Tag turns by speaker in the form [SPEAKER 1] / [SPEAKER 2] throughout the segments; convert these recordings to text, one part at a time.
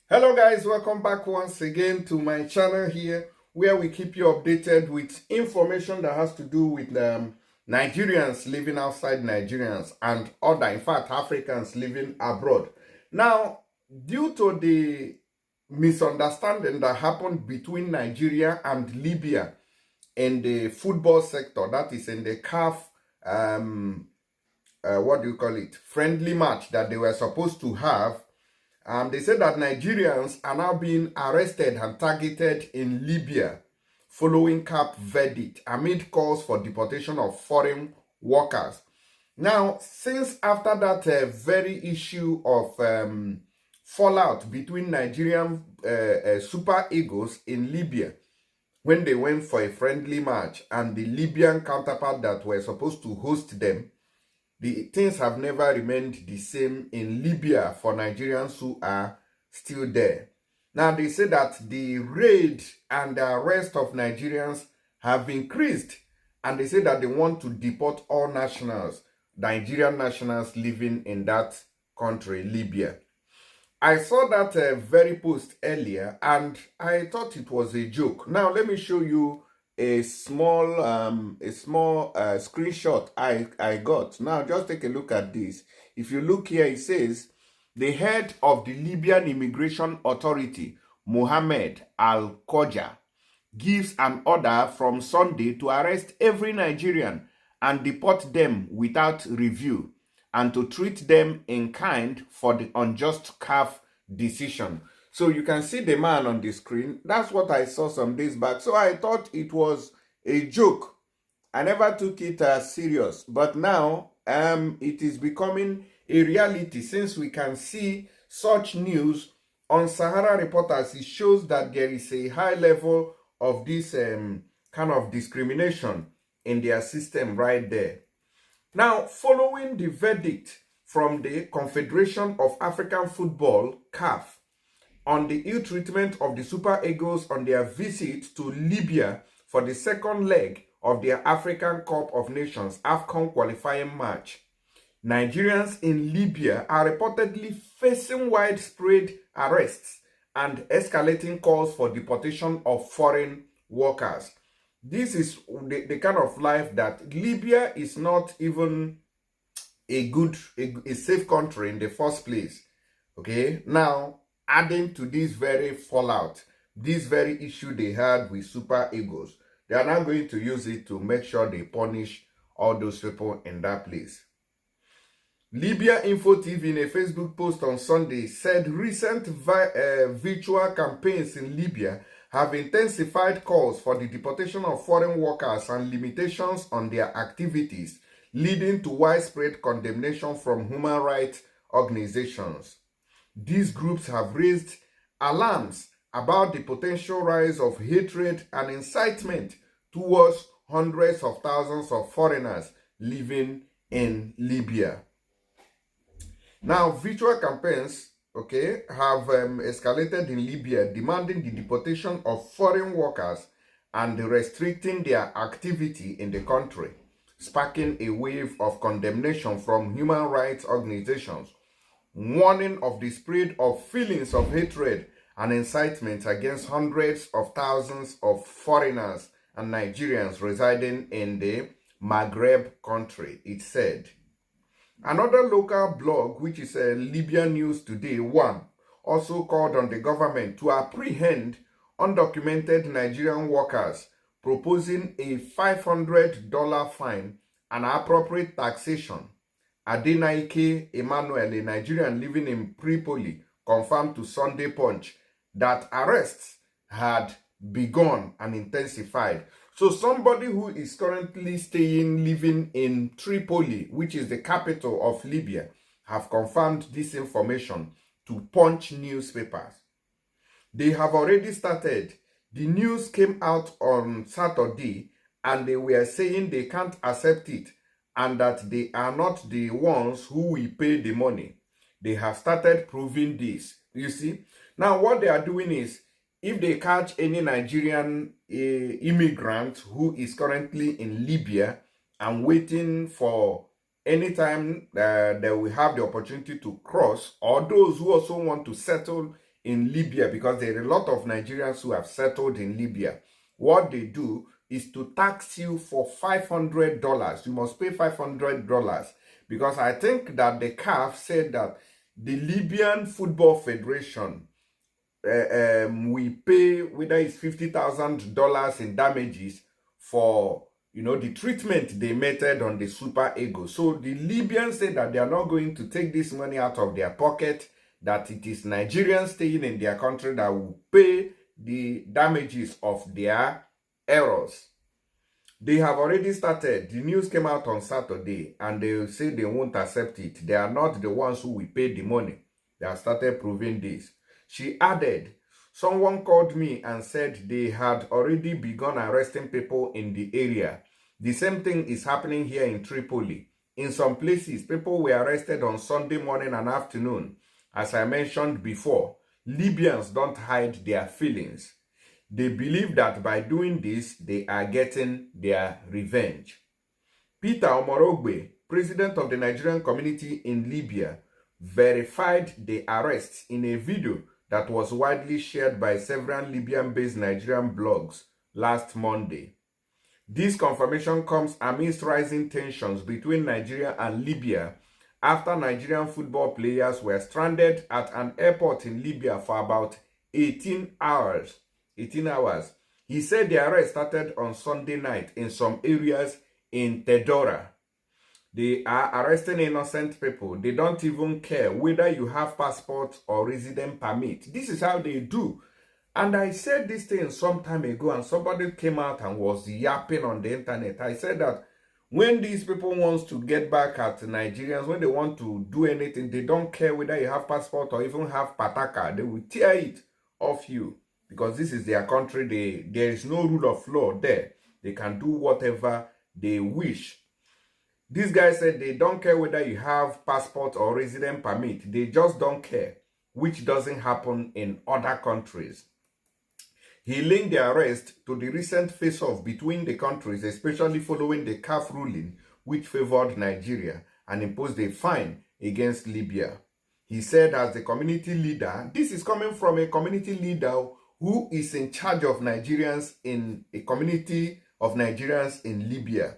[SPEAKER 1] Hello guys, welcome back once again to my channel here where we keep you updated with information that has to do with Nigerians living outside Nigerians and other, in fact, Africans living abroad. Now, due to the misunderstanding that happened between Nigeria and Libya in the football sector, that is in the CAF, what do you call it, friendly match that they were supposed to have, they said that Nigerians are now being arrested and targeted in Libya following CAF verdict amid calls for deportation of foreign workers. Now, since after that very issue of fallout between Nigerian Super Eagles in Libya, when they went for a friendly match and the Libyan counterpart that were supposed to host them, the things have never remained the same in Libya for Nigerians who are still there. Now, they say that the raid and the arrest of Nigerians have increased, and they say that they want to deport all nationals, Nigerian nationals living in that country, Libya. I saw that very post earlier, and I thought it was a joke. Now, let me show you a small screenshot I got. Now just take a look at this. If you look here, it says the head of the Libyan Immigration Authority, Mohammed Al-Koja, gives an order from Sunday to arrest every Nigerian and deport them without review and to treat them in kind for the unjust CAF decision. So you can see the man on the screen. That's what I saw some days back. So I thought it was a joke. I never took it as serious. But now it is becoming a reality since we can see such news on Sahara Reporters. It shows that there is a high level of this kind of discrimination in their system right there. Now, following the verdict from the Confederation of African Football, CAF, on the ill treatment of the Super Eagles on their visit to Libya for the second leg of their African Cup of Nations AFCON qualifying match, Nigerians in Libya are reportedly facing widespread arrests and escalating calls for deportation of foreign workers. This is the kind of life that Libya is not even a safe country in the first place. Okay, now adding to this very fallout, this very issue they had with Super Eagles, they are now going to use it to make sure they punish all those people in that place. Libya Info TV in a Facebook post on Sunday said recent virtual campaigns in Libya have intensified calls for the deportation of foreign workers and limitations on their activities, leading to widespread condemnation from human rights organizations. These groups have raised alarms about the potential rise of hatred and incitement towards hundreds of thousands of foreigners living in Libya. Now, virtual campaigns, okay, have escalated in Libya, demanding the deportation of foreign workers and restricting their activity in the country, sparking a wave of condemnation from human rights organizations, warning of the spread of feelings of hatred and incitement against hundreds of thousands of foreigners and Nigerians residing in the Maghreb country, it said. Another local blog, which is Libyan News Today 1, also called on the government to apprehend undocumented Nigerian workers, proposing a $500 fine and appropriate taxation. Adenaike Emmanuel, a Nigerian living in Tripoli, confirmed to Sunday Punch that arrests had begun and intensified. So somebody who is currently living in Tripoli, which is the capital of Libya, have confirmed this information to Punch newspapers. They have already started. The news came out on Saturday and they were saying they can't accept it and that they are not the ones who will pay the money. They have started proving this. You see? Now what they are doing is, if they catch any Nigerian immigrant who is currently in Libya and waiting for any time they will have the opportunity to cross, or those who also want to settle in Libya, because there are a lot of Nigerians who have settled in Libya. What they do is to tax you for $500. You must pay $500, because I think that the CAF said that the Libyan Football Federation we pay whether it's $50,000 in damages for the treatment they meted on the Super Eagles. So the Libyans say that they are not going to take this money out of their pocket, that it is Nigerians staying in their country that will pay the damages of their errors. They have already started. The news came out on Saturday, and they say they won't accept it. They are not the ones who will pay the money. They have started proving this. She added, someone called me and said they had already begun arresting people in the area. The same thing is happening here in Tripoli. In some places, people were arrested on Sunday morning and afternoon. As I mentioned before, Libyans don't hide their feelings. They believe that by doing this, they are getting their revenge. Peter Omorogbe, president of the Nigerian community in Libya, verified the arrests in a video that was widely shared by several Libyan-based Nigerian blogs last Monday. This confirmation comes amidst rising tensions between Nigeria and Libya after Nigerian football players were stranded at an airport in Libya for about 18 hours. He said the arrest started on Sunday night in some areas in Tedora. They are arresting innocent people. They don't even care whether you have passport or resident permit. This is how they do. And I said this thing some time ago, and somebody came out and was yapping on the internet. I said that when these people want to get back at Nigerians, when they want to do anything, they don't care whether you have passport or even have pataka. They will tear it off you, because this is their country. There is no rule of law there. They can do whatever they wish. This guy said they don't care whether you have passport or resident permit. They just don't care, which doesn't happen in other countries. He linked the arrest to the recent face-off between the countries, especially following the CAF ruling, which favored Nigeria and imposed a fine against Libya. He said, as the community leader, this is coming from a community leader who is in charge of Nigerians in a community of Nigerians in Libya.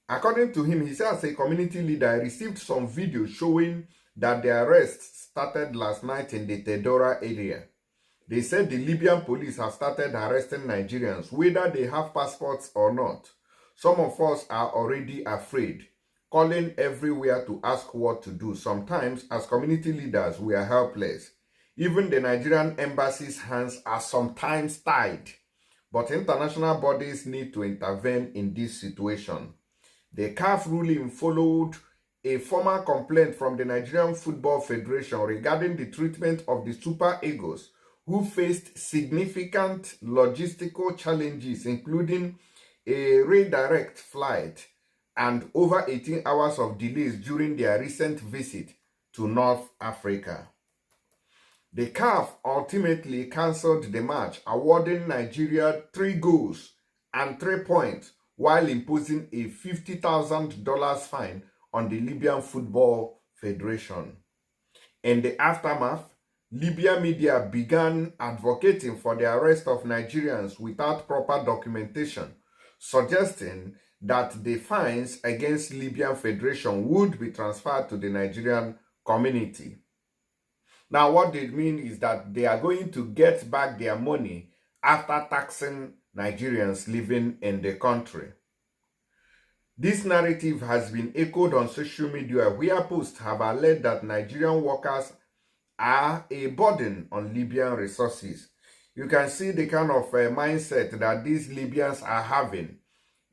[SPEAKER 1] According to him, he said, as a community leader, I received some videos showing that the arrests started last night in the Tedora area. They said the Libyan police have started arresting Nigerians, whether they have passports or not. Some of us are already afraid, calling everywhere to ask what to do. Sometimes, as community leaders, we are helpless. Even the Nigerian embassy's hands are sometimes tied. But international bodies need to intervene in this situation. The CAF ruling followed a formal complaint from the Nigerian Football Federation regarding the treatment of the Super Eagles, who faced significant logistical challenges, including a redirect flight and over 18 hours of delays during their recent visit to North Africa. The CAF ultimately cancelled the match, awarding Nigeria 3 goals and 3 points, while imposing a $50,000 fine on the Libyan Football Federation. In the aftermath, Libya media began advocating for the arrest of Nigerians without proper documentation, suggesting that the fines against Libyan Federation would be transferred to the Nigerian community. Now, what they mean is that they are going to get back their money after taxing Nigerians living in the country. This narrative has been echoed on social media, where posts have alleged that Nigerian workers are a burden on Libyan resources. You can see the kind of mindset that these Libyans are having,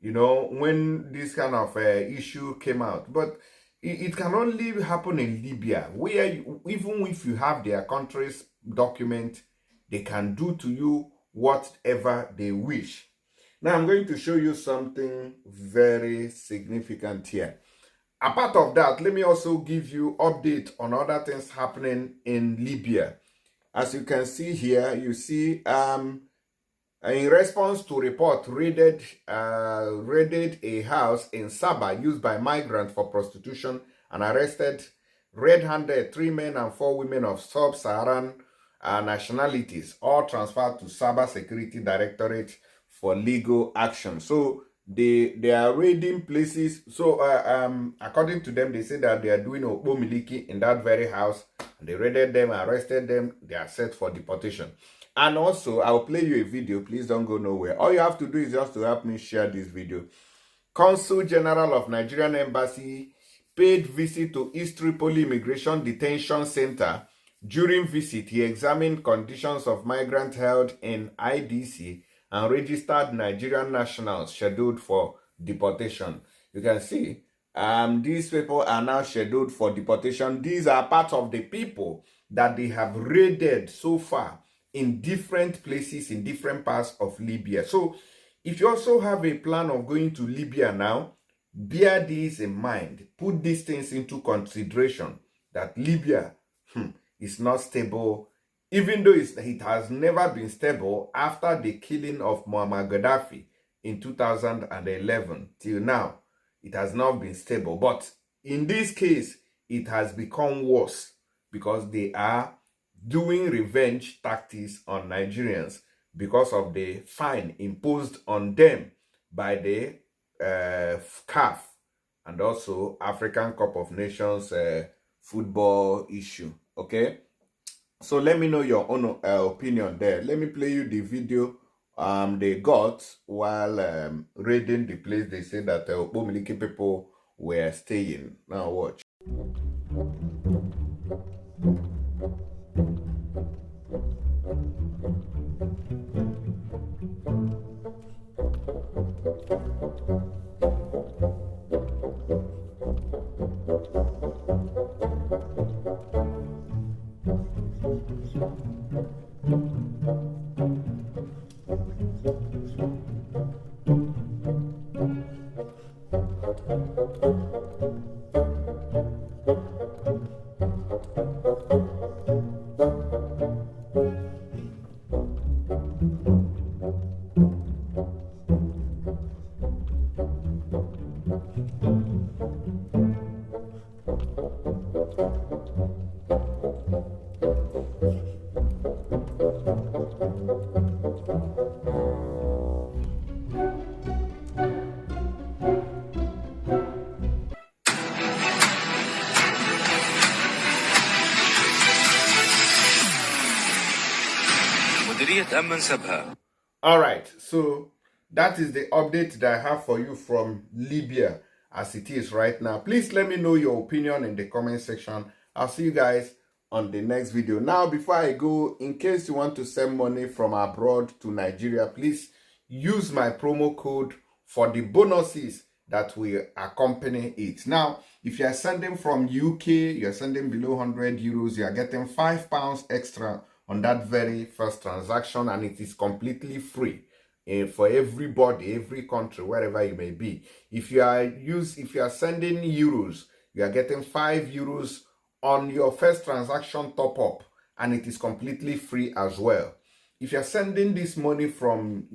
[SPEAKER 1] when this kind of issue came out. But it can only happen in Libya, where even if you have their country's document, they can do to you whatever they wish. Now, I'm going to show you something very significant here. Apart of that, let me also give you update on other things happening in Libya. As you can see here, you see in response to report raided a house in Sabah used by migrants for prostitution and arrested red-handed 3 men and 4 women of sub-Saharan nationalities, all transferred to Cyber Security Directorate for legal action. So they are raiding places. So according to them, they say that they are doing Okpo Miliki in that very house. And they raided them, arrested them. They are set for deportation. And also, I'll play you a video. Please don't go nowhere. All you have to do is just to help me share this video. Consul General of Nigerian Embassy paid visit to East Tripoli Immigration Detention Center. During visit, he examined conditions of migrants held in IDC and registered Nigerian nationals scheduled for deportation. You can see these people are now scheduled for deportation. These are part of the people that they have raided so far in different places, in different parts of Libya. So if you also have a plan of going to Libya now, bear this in mind. Put these things into consideration, that Libya is not stable, even though it has never been stable after the killing of Muammar Gaddafi in 2011 till now. It has not been stable. But in this case, it has become worse because they are doing revenge tactics on Nigerians because of the fine imposed on them by the CAF and also African Cup of Nations football issue. Okay, so let me know your own opinion there. Let me play you the video they got while raiding the place. They say that Okpo Miliki people were staying. Now watch. All right, so that is the update that I have for you from Libya as it is right now. Please let me know your opinion in the comment section. I'll see you guys on the next video. Now, before I go, in case you want to send money from abroad to Nigeria, please use my promo code for the bonuses that will accompany it. Now, if you are sending from UK, you are sending below 100 euros, you are getting £5 extra on that very first transaction, and it is completely free for everybody, every country, wherever you may be. If you are sending euros, you are getting €5 on your first transaction top up, and it is completely free as well. If you are sending this money from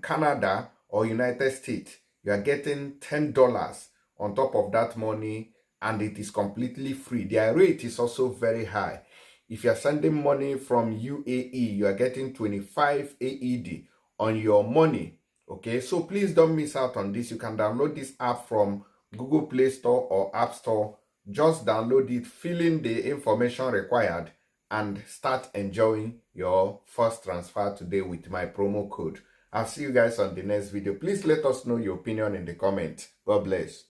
[SPEAKER 1] Canada or United States, you are getting $10 on top of that money, and it is completely free. Their rate is also very high. If you are sending money from UAE, you are getting 25 AED on your money. Okay, so please don't miss out on this. You can download this app from Google Play Store or App Store. Just download it, fill in the information required, and start enjoying your first transfer today with my promo code. I'll see you guys on the next video. Please let us know your opinion in the comments. God bless.